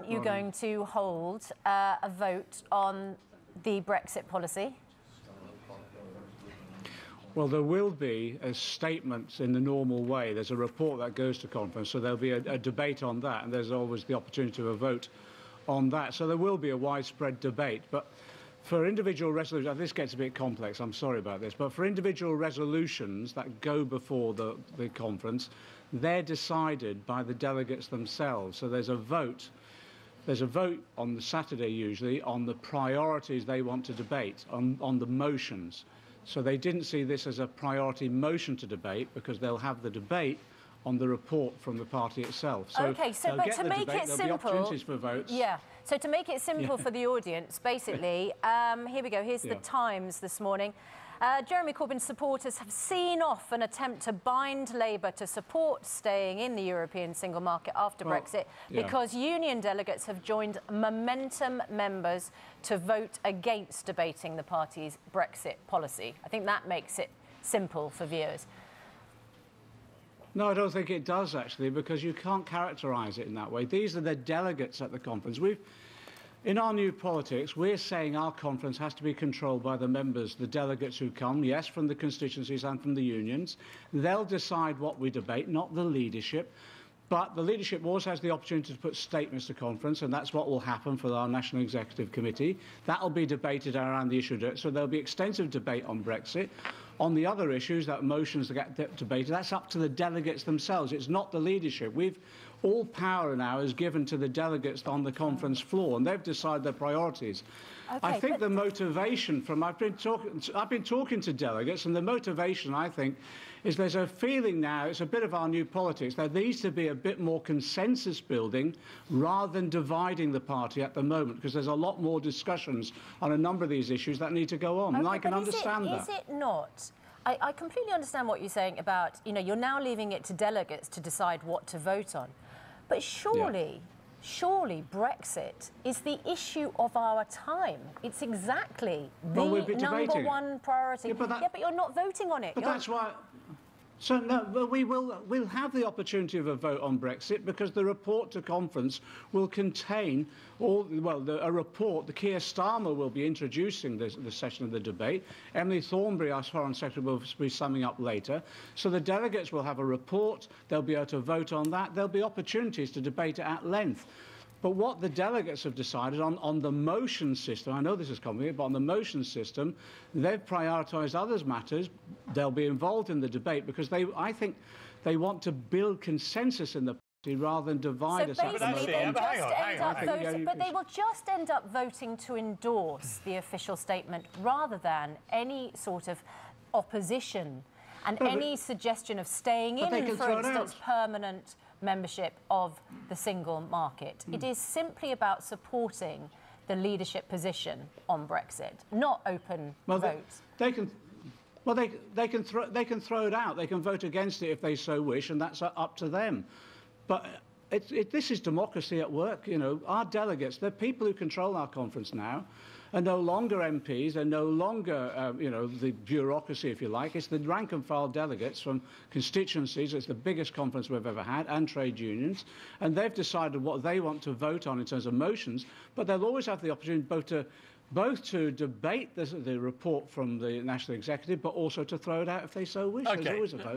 you going to hold a vote on the Brexit policy? Well, there will be a statement in the normal way. There's a report that goes to conference, so there'll be a debate on that, and there's always the opportunity to vote on that. So there will be a widespread debate. But for individual resolutions, this gets a bit complex, I'm sorry about this, but for individual resolutions that go before the conference, they're decided by the delegates themselves. So there's a vote. There's a vote on the Saturday, usually, on the priorities they want to debate, on the motions. So they didn't see this as a priority motion to debate because they'll have the debate on the report from the party itself. So okay, so but to make it simple, opportunities for votes. Yeah. So to make it simple for the audience, basically, here we go. Here's the Times this morning. Jeremy Corbyn's supporters have seen off an attempt to bind Labour to support staying in the European single market after Brexit because union delegates have joined Momentum members to vote against debating the party's Brexit policy. I think that makes it simple for viewers. No, I don't think it does, actually, because you can't characterise it in that way. These are the delegates at the conference. In our new politics, we're saying our conference has to be controlled by the members, the delegates who come, yes, from the constituencies and from the unions. They'll decide what we debate, not the leadership. But the leadership also has the opportunity to put statements to conference, and that's what will happen for our National Executive Committee. That will be debated around the issue. So there'll be extensive debate on Brexit. On the other issues, that motions that get debated, that's up to the delegates themselves. It's not the leadership. All power now is given to the delegates on the conference floor, and they've decided their priorities. Okay, I think the motivation from I've been talking to delegates, and the motivation, I think, is there's a feeling now, it's a bit of our new politics, there needs to be a bit more consensus building rather than dividing the party at the moment, because there's a lot more discussions on a number of these issues that need to go on, and I can understand that. Is it not? I completely understand what you're saying about, you're now leaving it to delegates to decide what to vote on. But surely Brexit is the issue of our time. It's exactly the number one priority. But you're not voting on it. But that's why. So no, but we'll have the opportunity of a vote on Brexit because the report to conference will contain a report. The Keir Starmer will be introducing the session of the debate. Emily Thornberry, our Foreign Secretary, will be summing up later. So the delegates will have a report. They'll be able to vote on that. There'll be opportunities to debate it at length. But what the delegates have decided on the motion system, I know this is complicated, but on the motion system, they've prioritised others matters. They'll be involved in the debate because I think they want to build consensus in the party rather than divide us. So basically, they will just end up voting to endorse the official statement rather than any sort of opposition and any suggestion of staying in, for instance, permanent membership of the single market. It is simply about supporting the leadership position on Brexit, not open votes. They can throw it out. They can vote against it if they so wish, and that's up to them. But this is democracy at work. Our delegates, they're people who control our conference now, are no longer MPs, they're no longer, the bureaucracy, if you like. It's the rank-and-file delegates from constituencies. It's the biggest conference we've ever had, and trade unions. And they've decided what they want to vote on in terms of motions, but they'll always have the opportunity both to debate the report from the National Executive, but also to throw it out if they so wish. Okay. There's always a vote.